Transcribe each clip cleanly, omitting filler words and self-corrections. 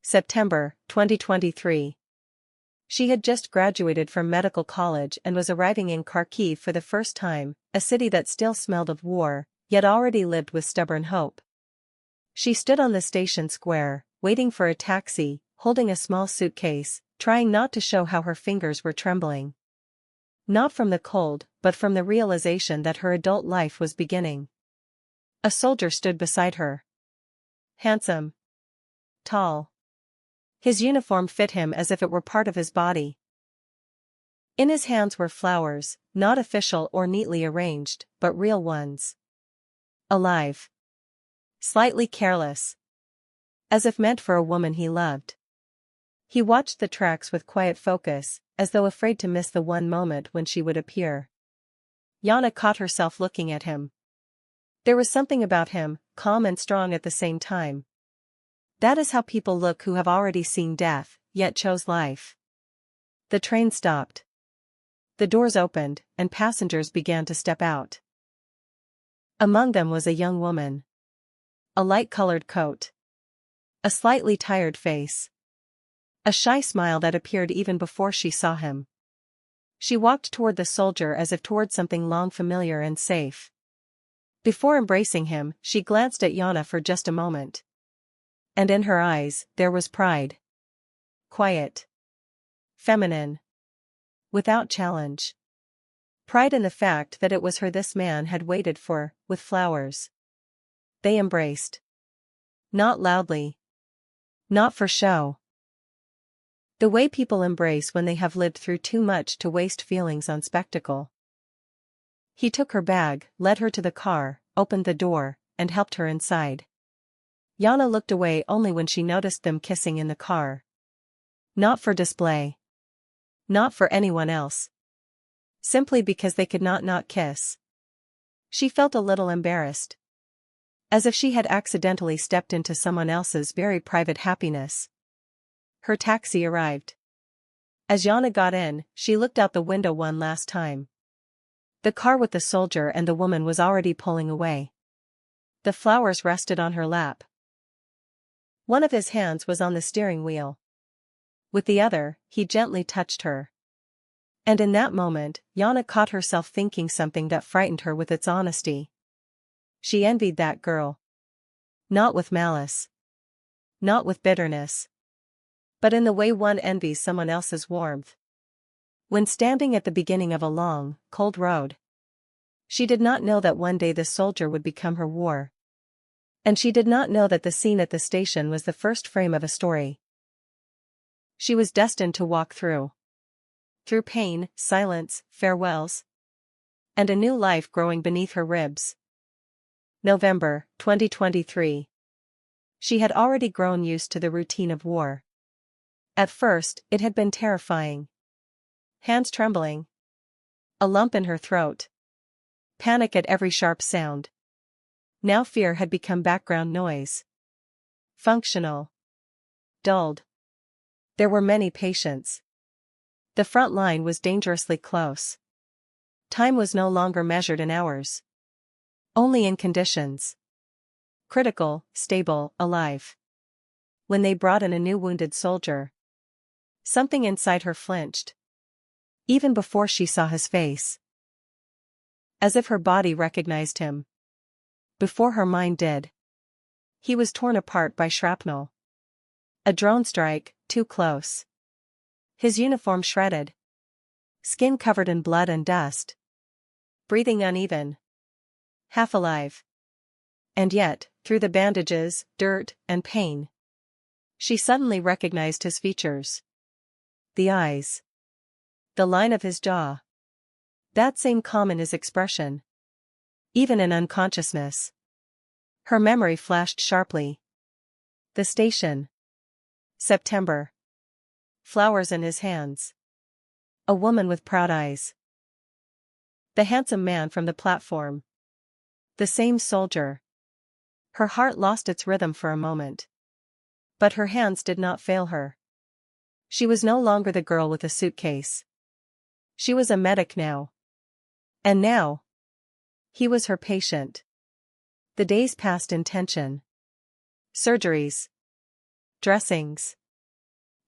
September 2023. She had just graduated from medical college and was arriving in Kharkiv for the first time, a city that still smelled of war, yet already lived with stubborn hope. She stood on the station square, waiting for a taxi, holding a small suitcase, trying not to show how her fingers were trembling. Not from the cold, but from the realization that her adult life was beginning. A soldier stood beside her. Handsome. Tall. His uniform fit him as if it were part of his body. In his hands were flowers, not official or neatly arranged, but real ones. Alive. Slightly careless. As if meant for a woman he loved. He watched the tracks with quiet focus, as though afraid to miss the one moment when she would appear. Yana caught herself looking at him. There was something about him, calm and strong at the same time. That is how people look who have already seen death, yet chose life. The train stopped. The doors opened, and passengers began to step out. Among them was a young woman. A light-colored coat. A slightly tired face. A shy smile that appeared even before she saw him. She walked toward the soldier as if toward something long familiar and safe. Before embracing him, she glanced at Yana for just a moment. And in her eyes, there was pride. Quiet. Feminine. Without challenge. Pride in the fact that it was her this man had waited for, with flowers. They embraced. Not loudly. Not for show. The way people embrace when they have lived through too much to waste feelings on spectacle. He took her bag, led her to the car, opened the door, and helped her inside. Yana looked away only when she noticed them kissing in the car. Not for display. Not for anyone else. Simply because they could not kiss. She felt a little embarrassed. As if she had accidentally stepped into someone else's very private happiness. Her taxi arrived. As Yana got in, she looked out the window one last time. The car with the soldier and the woman was already pulling away. The flowers rested on her lap. One of his hands was on the steering wheel. With the other, he gently touched her. And in that moment, Yana caught herself thinking something that frightened her with its honesty. She envied that girl. Not with malice. Not with bitterness. But in the way one envies someone else's warmth. When standing at the beginning of a long, cold road. She did not know that one day the soldier would become her war. And she did not know that the scene at the station was the first frame of a story. She was destined to walk through. Through pain, silence, farewells. And a new life growing beneath her ribs. November 2023. She had already grown used to the routine of war. At first, it had been terrifying. Hands trembling. A lump in her throat. Panic at every sharp sound. Now fear had become background noise. Functional. Dulled. There were many patients. The front line was dangerously close. Time was no longer measured in hours. Only in conditions. Critical, stable, alive. When they brought in a new wounded soldier. Something inside her flinched. Even before she saw his face. As if her body recognized him. Before her mind did. He was torn apart by shrapnel. A drone strike, too close. His uniform shredded. Skin covered in blood and dust. Breathing uneven. Half alive. And yet, through the bandages, dirt, and pain. She suddenly recognized his features. The eyes. The line of his jaw. That same calm in his expression. Even in unconsciousness. Her memory flashed sharply. The station. September. Flowers in his hands. A woman with proud eyes. The handsome man from the platform. The same soldier. Her heart lost its rhythm for a moment. But her hands did not fail her. She was no longer the girl with a suitcase. She was a medic now. And now, he was her patient. The days passed in tension. Surgeries. dressings,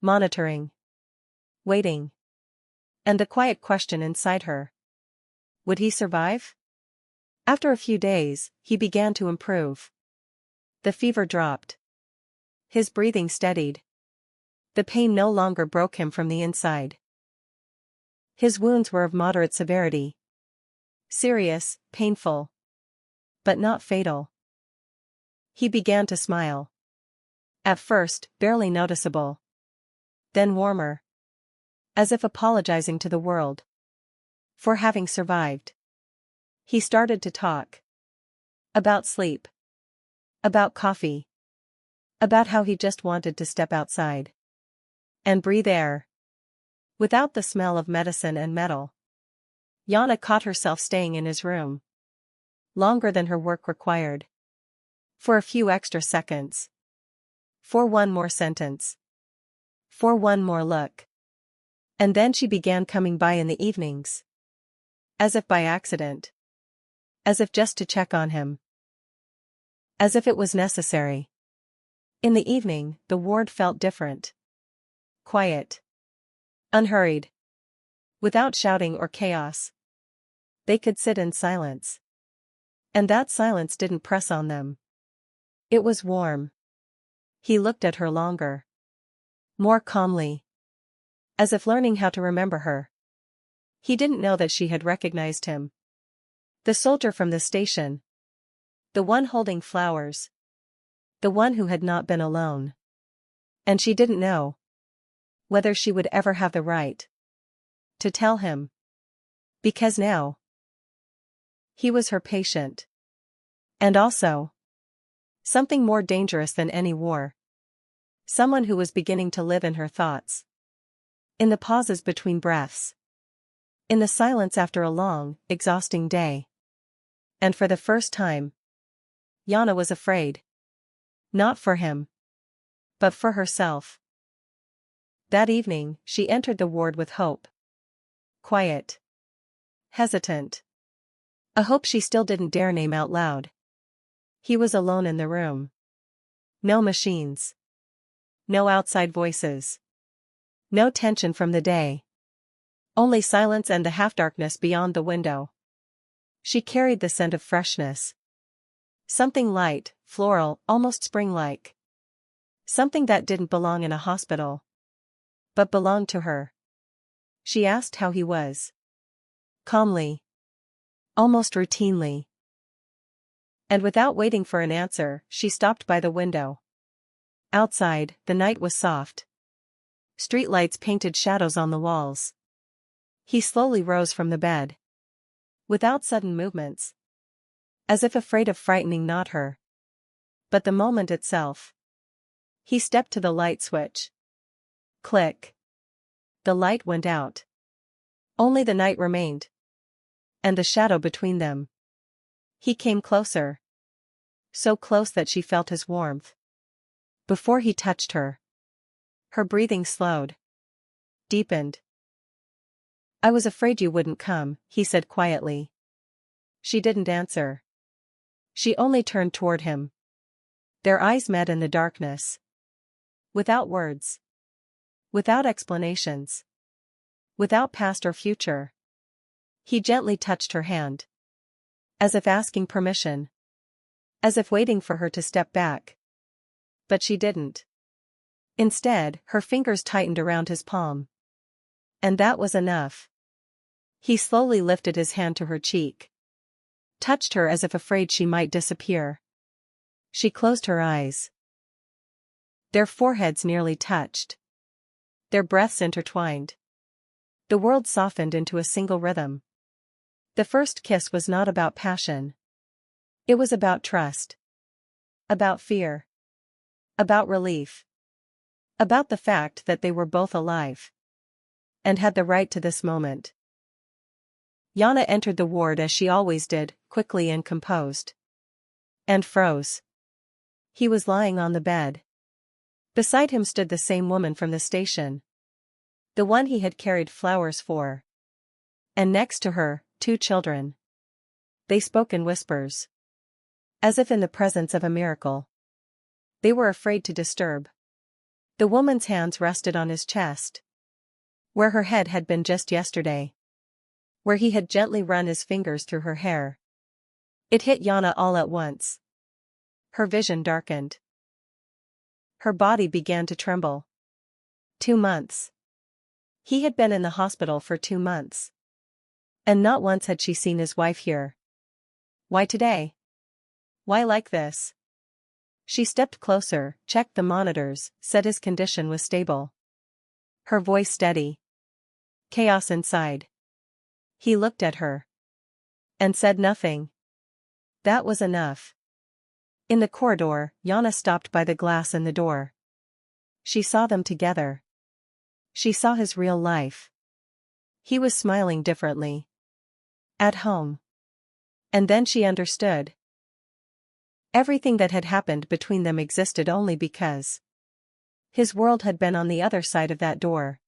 monitoring, waiting. And the quiet question inside her. Would he survive? After a few days, he began to improve. The fever dropped. His breathing steadied. The pain no longer broke him from the inside. His wounds were of moderate severity. Serious, painful. But not fatal. He began to smile. At first, barely noticeable. Then warmer. As if apologizing to the world for having survived. He started to talk. About sleep. About coffee. About how he just wanted to step outside. And breathe air. Without the smell of medicine and metal. Yana caught herself staying in his room. Longer than her work required. For a few extra seconds. For one more sentence. For one more look. And then she began coming by in the evenings. As if by accident. As if just to check on him. As if it was necessary. In the evening, the ward felt different. Quiet. Unhurried. Without shouting or chaos. They could sit in silence. And that silence didn't press on them. It was warm. He looked at her longer. More calmly. As if learning how to remember her. He didn't know that she had recognized him. The soldier from the station. The one holding flowers. The one who had not been alone. And she didn't know whether she would ever have the right to tell him. Because now he was her patient. And also something more dangerous than any war. Someone who was beginning to live in her thoughts. In the pauses between breaths. In the silence after a long, exhausting day. And for the first time, Yana was afraid. Not for him. But for herself. That evening, she entered the ward with hope. Quiet. Hesitant. A hope she still didn't dare name out loud. He was alone in the room. No machines. No outside voices. No tension from the day. Only silence and the half-darkness beyond the window. She carried the scent of freshness. Something light, floral, almost spring-like. Something that didn't belong in a hospital. But belonged to her. She asked how he was. Calmly. Almost routinely. And without waiting for an answer, she stopped by the window. Outside, the night was soft. Streetlights painted shadows on the walls. He slowly rose from the bed. Without sudden movements. As if afraid of frightening not her. But the moment itself. He stepped to the light switch. Click. The light went out. Only the night remained. And the shadow between them. He came closer. So close that she felt his warmth. Before he touched her. Her breathing slowed. Deepened. I was afraid you wouldn't come, he said quietly. She didn't answer. She only turned toward him. Their eyes met in the darkness. Without words. Without explanations. Without past or future. He gently touched her hand. As if asking permission. As if waiting for her to step back. But she didn't. Instead, her fingers tightened around his palm. And that was enough. He slowly lifted his hand to her cheek. Touched her as if afraid she might disappear. She closed her eyes. Their foreheads nearly touched. Their breaths intertwined. The world softened into a single rhythm. The first kiss was not about passion. It was about trust. About fear. About relief. About the fact that they were both alive. And had the right to this moment. Yana entered the ward as she always did, quickly and composed. And froze. He was lying on the bed. Beside him stood the same woman from the station. The one he had carried flowers for. And next to her, 2 children. They spoke in whispers. As if in the presence of a miracle. They were afraid to disturb. The woman's hands rested on his chest, where her head had been just yesterday, where he had gently run his fingers through her hair. It hit Yana all at once. Her vision darkened. Her body began to tremble. 2 months. He had been in the hospital for 2 months. And not once had she seen his wife here. Why today? Why like this? She stepped closer, checked the monitors, said his condition was stable. Her voice steady. Chaos inside. He looked at her. And said nothing. That was enough. In the corridor, Yana stopped by the glass in the door. She saw them together. She saw his real life. He was smiling differently. At home. And then she understood. Everything that had happened between them existed only because his world had been on the other side of that door.